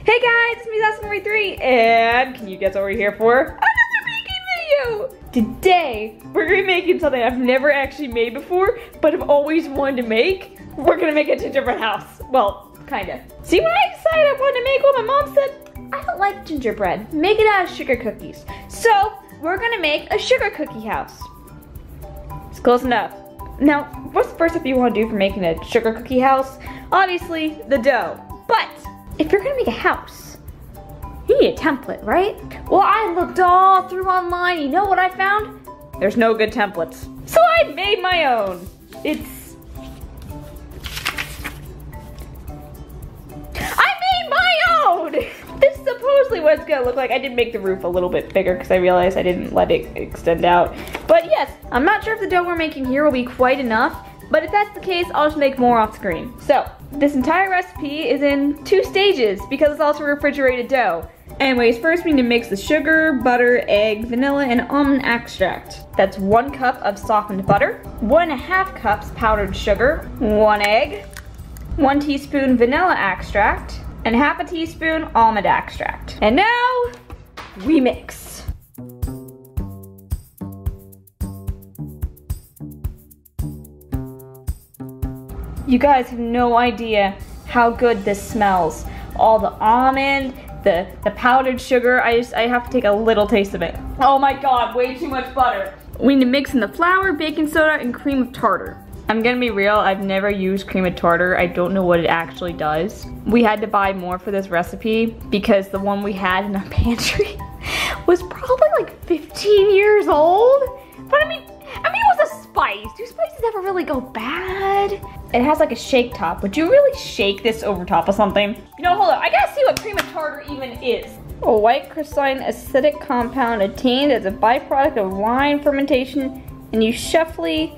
Hey guys, it's me, Zaskin43, and can you guess what we're here for? Another baking video! Today, we're gonna be making something I've never actually made before, but I've always wanted to make. We're gonna make a gingerbread house. Well, kinda. See, when I decided I wanted to make one, my mom said, I don't like gingerbread. Make it out of sugar cookies. So, we're gonna make a sugar cookie house. It's close enough. Now, what's the first step you want to do for making a sugar cookie house? Obviously, the dough. But if you're gonna make a house, you need a template, right? Well, I looked all through online. You know what I found? There's no good templates. So I made my own. I made my own! This is supposedly what it's gonna look like. I did make the roof a little bit bigger because I realized I didn't let it extend out. But yes, I'm not sure if the dough we're making here will be quite enough, but if that's the case, I'll just make more off screen. So, this entire recipe is in 2 stages because it's also refrigerated dough. Anyways, first we need to mix the sugar, butter, egg, vanilla, and almond extract. That's 1 cup of softened butter, 1.5 cups powdered sugar, 1 egg, 1 teaspoon vanilla extract, and 1/2 teaspoon almond extract. And now, we mix. You guys have no idea how good this smells. All the almond, the powdered sugar, I have to take a little taste of it. Oh my God, way too much butter. We need to mix in the flour, baking soda, and cream of tartar. I'm gonna be real, I've never used cream of tartar. I don't know what it actually does. We had to buy more for this recipe because the one we had in our pantry was probably like 15 years old. But I mean, it was a spice. Do spices ever really go bad? It has like a shake top. Would you really shake this over top of something? You know, hold on, I gotta see what cream of tartar even is. A white crystalline acidic compound attained as a byproduct of wine fermentation and used chiefly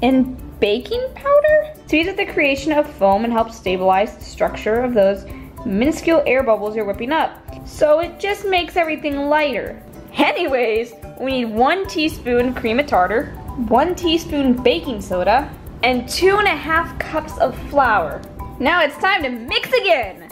in baking powder? Speeds up the creation of foam and helps stabilize the structure of those minuscule air bubbles you're whipping up. So it just makes everything lighter. Anyways, we need 1 teaspoon cream of tartar, 1 teaspoon baking soda, and 2.5 cups of flour. Now it's time to mix again.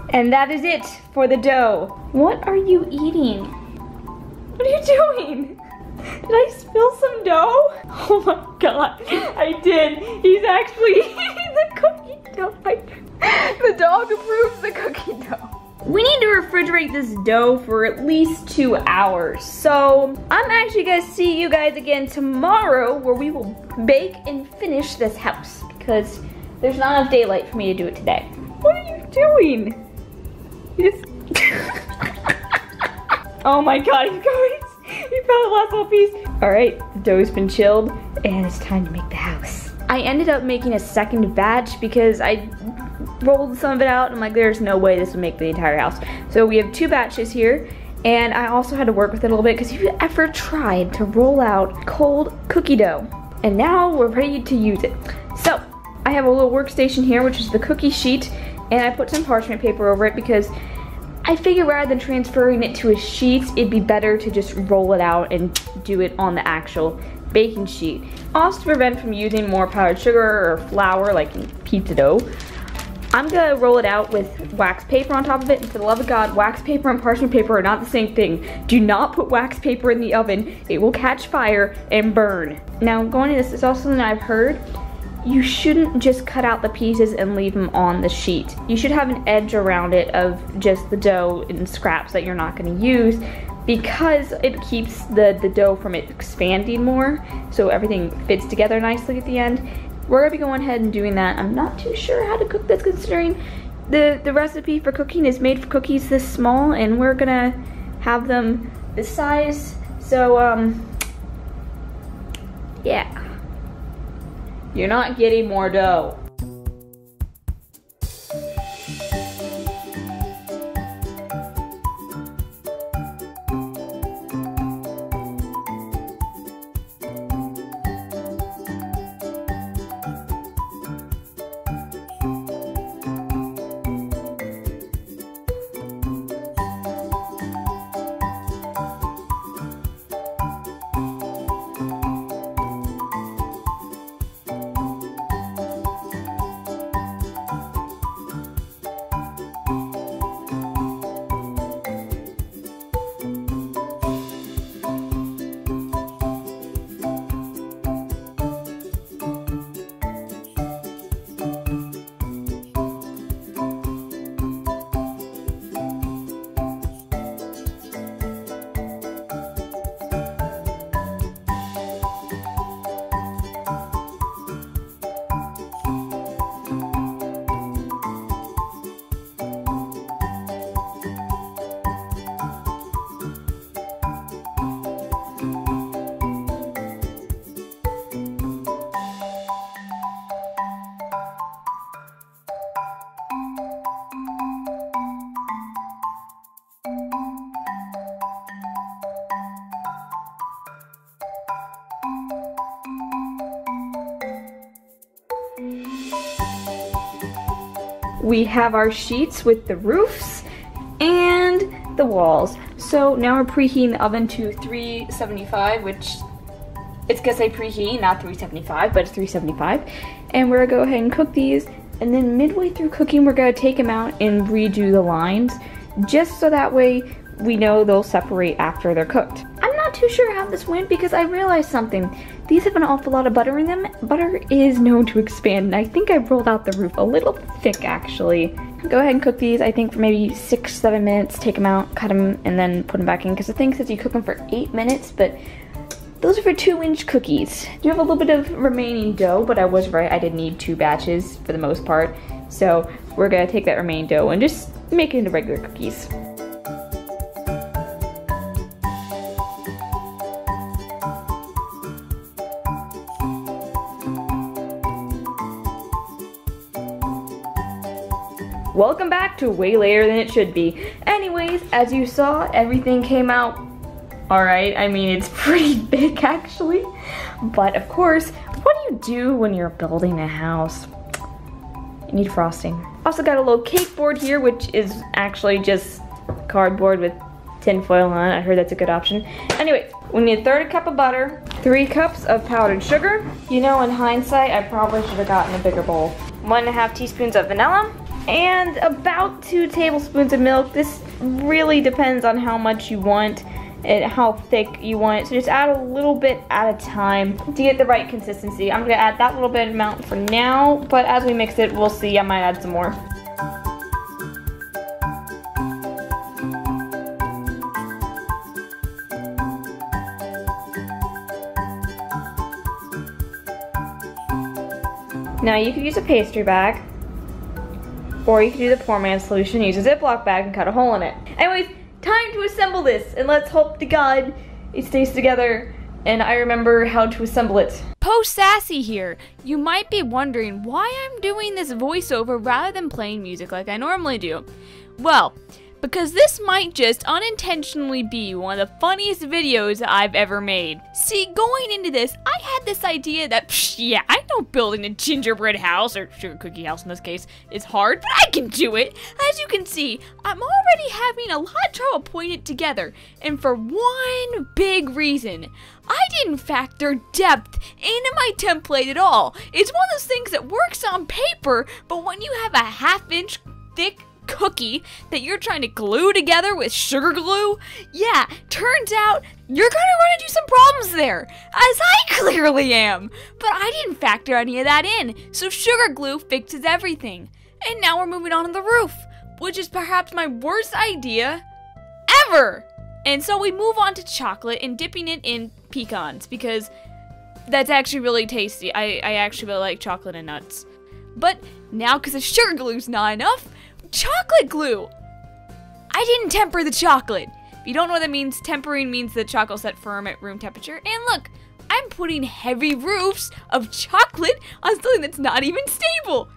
And that is it for the dough. What are you eating? What are you doing? Did I spill some dough? Oh my God, I did. He's actually eating the cookie dough. The dog approves the cookie dough. We need to refrigerate this dough for at least 2 hours. So I'm actually gonna see you guys again tomorrow where we will bake and finish this house because there's not enough daylight for me to do it today. What are you doing? You just Oh my God, you guys. You found the last little piece. All right, the dough's been chilled and it's time to make the house. I ended up making a second batch because I rolled some of it out and I'm like, there's no way this would make the entire house. So we have 2 batches here and I also had to work with it a little bit because if you ever tried to roll out cold cookie dough, and now we're ready to use it. So I have a little workstation here, which is the cookie sheet, and I put some parchment paper over it because I figured rather than transferring it to a sheet, it'd be better to just roll it out and do it on the actual baking sheet. Also to prevent from using more powdered sugar or flour like in pizza dough, I'm gonna roll it out with wax paper on top of it, and for the love of God, wax paper and parchment paper are not the same thing. Do not put wax paper in the oven. It will catch fire and burn. Now going to this is also something I've heard. You shouldn't just cut out the pieces and leave them on the sheet. You should have an edge around it of just the dough and scraps that you're not gonna use because it keeps the dough from expanding more so everything fits together nicely at the end. We're gonna be going ahead and doing that. I'm not too sure how to cook this considering the recipe for cooking is made for cookies this small and we're gonna have them this size. So, yeah. You're not getting more dough. we have our sheets with the roofs and the walls. So now we're preheating the oven to 375, which it's gonna say preheat, not 375, but it's 375. And we're gonna go ahead and cook these. And then midway through cooking, we're gonna take them out and redo the lines, just so that way we know they'll separate after they're cooked. I'm not too sure how this went because I realized something. These have an awful lot of butter in them. Butter is known to expand, and I think I rolled out the roof a little thick actually. Go ahead and cook these, I think for maybe 6-7 minutes, take them out, cut them, and then put them back in, because the thing says you cook them for 8 minutes, but those are for 2-inch cookies. You have a little bit of remaining dough, but I was right, I did need 2 batches for the most part. So we're gonna take that remaining dough and just make it into regular cookies. Welcome back to way later than it should be. Anyways, as you saw, everything came out alright. I mean, it's pretty big actually. But of course, what do you do when you're building a house? You need frosting. Also got a little cake board here, which is actually just cardboard with tin foil on it. I heard that's a good option. Anyways, we need 1/3 cup of butter, 3 cups of powdered sugar. You know, in hindsight, I probably should have gotten a bigger bowl. 1½ teaspoons of vanilla, and about 2 tablespoons of milk. This really depends on how much you want and how thick you want it. So just add a little bit at a time to get the right consistency. I'm gonna add that little bit amount for now, but as we mix it, we'll see. I might add some more. Now you could use a pastry bag, or you could do the Poor Man's solution, use a Ziploc bag and cut a hole in it. Anyways, time to assemble this, and let's hope to God it stays together and I remember how to assemble it. Post Sassy here. You might be wondering why I'm doing this voiceover rather than playing music like I normally do. Well, because this might just unintentionally be one of the funniest videos I've ever made. See, going into this, I had this idea that, yeah, I know building a gingerbread house, or sugar cookie house in this case, is hard, but I can do it. As you can see, I'm already having a lot of trouble putting it together, and for one big reason. I didn't factor depth into my template at all. It's one of those things that works on paper, but when you have a 1/2-inch thick cookie that you're trying to glue together with sugar glue, yeah, turns out you're gonna run into some problems there, as I clearly am. But I didn't factor any of that in, so sugar glue fixes everything. And now we're moving on to the roof, which is perhaps my worst idea ever. And so we move on to chocolate and dipping it in pecans, because that's actually really tasty. I actually really like chocolate and nuts. But now, because the sugar glue's not enough, chocolate glue! I didn't temper the chocolate. If you don't know what that means, tempering means the chocolate's set firm at room temperature. And look, I'm putting heavy roofs of chocolate on something that's not even stable.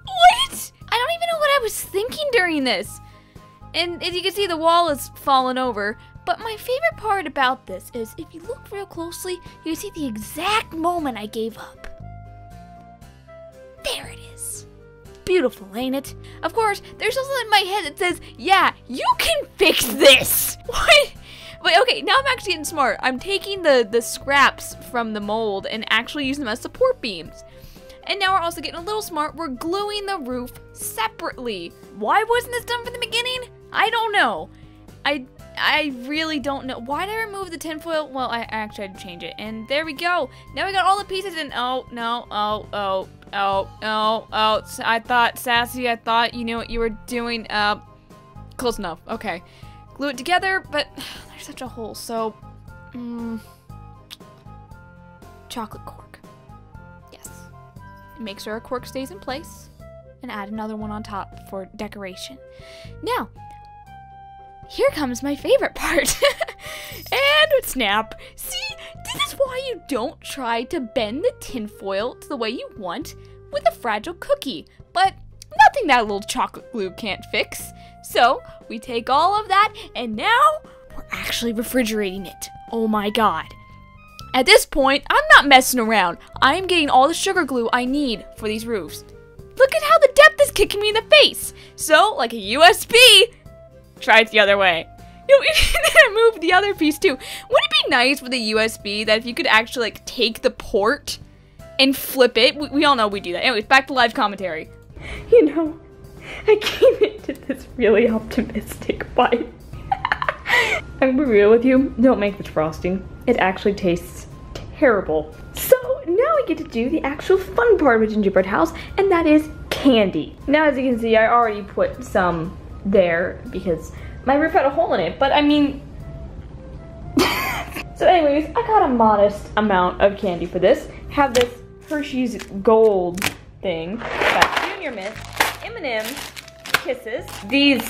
What? I don't even know what I was thinking during this. And as you can see, the wall is fallen over. But my favorite part about this is if you look real closely, you see the exact moment I gave up. There it is. Beautiful, ain't it? Of course, there's something in my head that says, yeah, you can fix this! What? Wait, okay, now I'm actually getting smart. I'm taking the scraps from the mold and actually using them as support beams. And now we're also getting a little smart. We're gluing the roof separately. Why wasn't this done from the beginning? I don't know. I really don't know. Why did I remove the tinfoil? Well, I actually had to change it. And there we go. Now we got all the pieces in. Oh, no. Oh. I thought, Sassy, I thought you knew what you were doing. Close enough. Okay. Glue it together, but there's such a hole, so... chocolate cork. Yes. Make sure our cork stays in place, and add another one on top for decoration. Now, here comes my favorite part. And snap. See, this is why you don't try to bend the tinfoil to the way you want with a fragile cookie. But nothing that little chocolate glue can't fix. So we take all of that, and now we're actually refrigerating it. Oh my god. At this point, I'm not messing around. I'm getting all the sugar glue I need for these roofs. Look at how the depth is kicking me in the face. So, like a USB, try it the other way. You know, then move the other piece too. Wouldn't it be nice with a USB that if you could actually like take the port and flip it? We all know we do that. Anyways, back to live commentary. You know, I came into this really optimistic bite. I'm gonna be real with you, don't make this frosting. It actually tastes terrible. So now we get to do the actual fun part of a gingerbread house, and that is candy. Now as you can see, I already put some there because my roof had a hole in it, but I mean... So anyways, I got a modest amount of candy for this. Have this Hershey's Gold thing. Got Junior Mints, M&M's, Kisses, these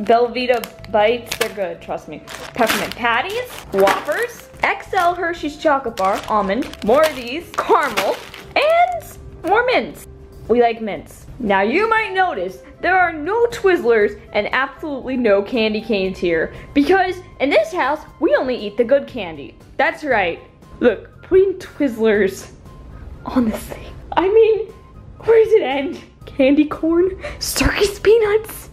Belvita Bites, they're good, trust me. Peppermint Patties, Whoppers, XL Hershey's Chocolate Bar, Almond, more of these, Caramel, and more mints. We like mints. Now you might notice there are no Twizzlers and absolutely no candy canes here because in this house we only eat the good candy. That's right. Look, putting Twizzlers on this thing. I mean, where does it end? Candy corn? Circus peanuts?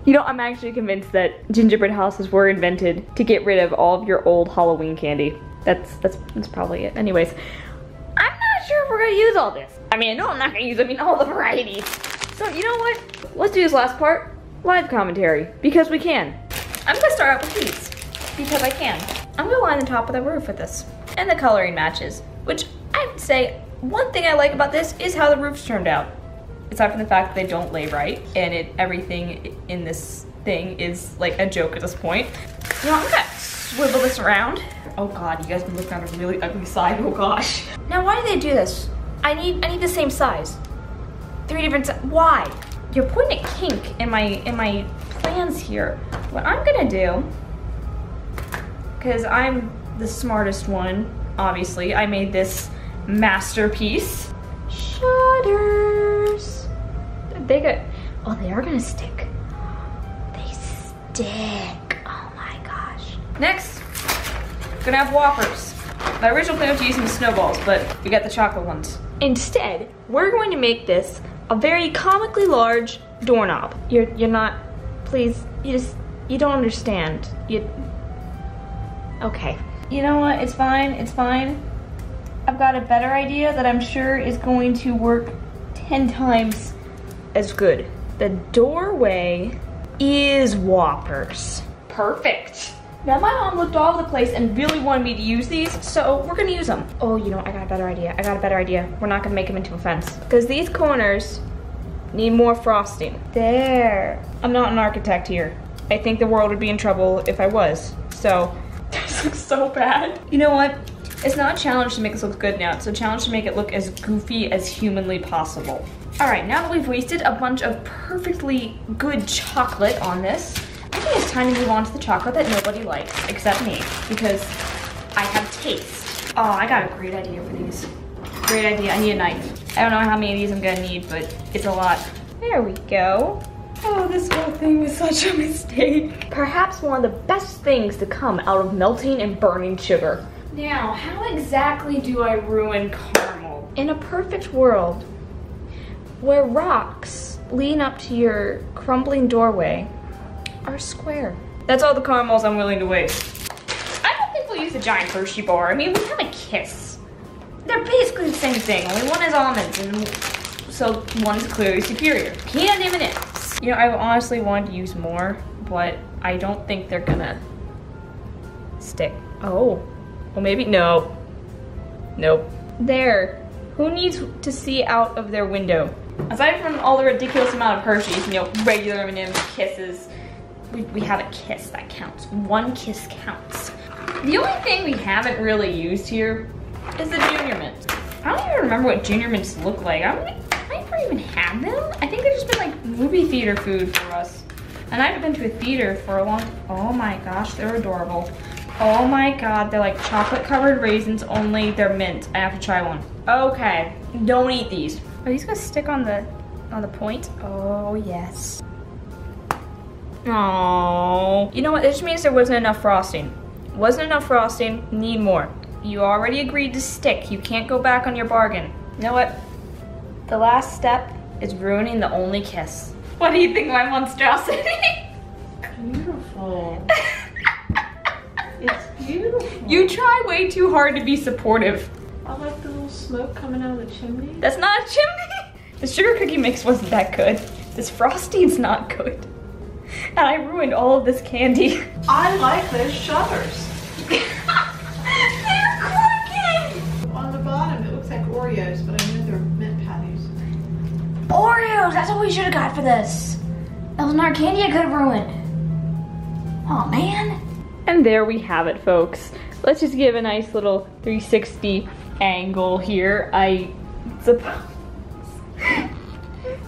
You know, I'm actually convinced that gingerbread houses were invented to get rid of all of your old Halloween candy. That's probably it. Anyways, I'm not sure if we're gonna use all this. I mean, I know I'm not gonna use, all the varieties. So you know what? Let's do this last part, live commentary, because we can. I'm gonna start out with these, because I can. I'm gonna line the top of the roof with this. And the coloring matches, which I would say, one thing I like about this is how the roof's turned out. Aside from the fact that they don't lay right, and everything in this thing is like a joke at this point. You know, I'm gonna swivel this around. Oh God, you guys can look down a really ugly side, oh gosh. Now why do they do this? I need the same size. 3 different why? You're putting a kink in my plans here. What I'm gonna do, because I'm the smartest one, obviously, I made this masterpiece. Shutters. They are gonna stick. They stick. Oh my gosh. Next, gonna have Whoppers. My original plan was to use some snowballs, but we got the chocolate ones. Instead, we're going to make this a very comically large doorknob. You're not, please, you don't understand. Okay. You know what, it's fine, it's fine. I've got a better idea that I'm sure is going to work 10 times as good. The doorway is Whoppers. Perfect. Now my mom looked all over the place and really wanted me to use these, so we're gonna use them. Oh, you know, I got a better idea. We're not gonna make them into a fence. Because these corners need more frosting. There. I'm not an architect here. I think the world would be in trouble if I was. So, this looks so bad. You know what? It's not a challenge to make this look good now. It's a challenge to make it look as goofy as humanly possible. All right, now that we've wasted a bunch of perfectly good chocolate on this, I think it's time to move on to the chocolate that nobody likes except me, because I have taste. Oh, I got a great idea for these. Great idea, I need a knife. I don't know how many of these I'm gonna need, but it's a lot. There we go. Oh, this whole thing was such a mistake. Perhaps one of the best things to come out of melting and burning sugar. Now, how exactly do I ruin caramel? In a perfect world, where rocks lean up to your crumbling doorway are square. That's all the caramels I'm willing to waste. I don't think we'll use a giant Hershey bar. I mean, we have a Kiss. They're basically the same thing, only one has almonds, and so one's clearly superior. Peanut M&M's. You know, I honestly wanted to use more, but I don't think they're gonna stick. Oh, well maybe, no. Nope. There, who needs to see out of their window? Aside from all the ridiculous amount of Hershey's, you know, regular M&M's, Kisses, we have a Kiss, that counts. One Kiss counts. The only thing we haven't really used here is the Junior Mints. I don't even remember what Junior Mints look like. I never even had them. I think they've just been like movie theater food for us. And I haven't been to a theater for a long, oh my gosh, they're adorable. Oh my God, they're like chocolate covered raisins, only they're mint. I have to try one. Okay, don't eat these. Are these gonna stick on the point? Oh yes. Oh, you know what, this just means there wasn't enough frosting. Wasn't enough frosting, need more. You already agreed to stick. You can't go back on your bargain. You know what? The last step is ruining the only kiss. What do you think of my monstrosity? Beautiful. It's beautiful. You try way too hard to be supportive. I like the little smoke coming out of the chimney. That's not a chimney. The sugar cookie mix wasn't that good. This frosting's not good. And I ruined all of this candy. I like those shutters. They're crooked! On the bottom, it looks like Oreos, but I know they're mint patties. Oreos, that's what we should have got for this. That was not candy I could have ruined. Oh man. And there we have it, folks. Let's just give a nice little 360 angle here. I suppose.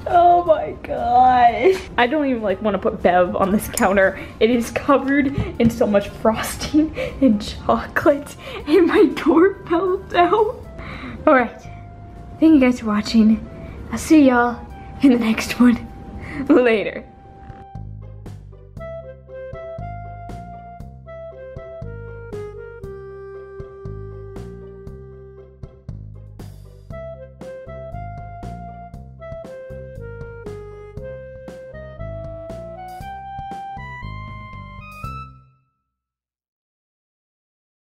Oh my god. I don't even like want to put Bev on this counter. It is covered in so much frosting and chocolate, and my door fell down. Alright. Thank you guys for watching. I'll see y'all in the next one. Later.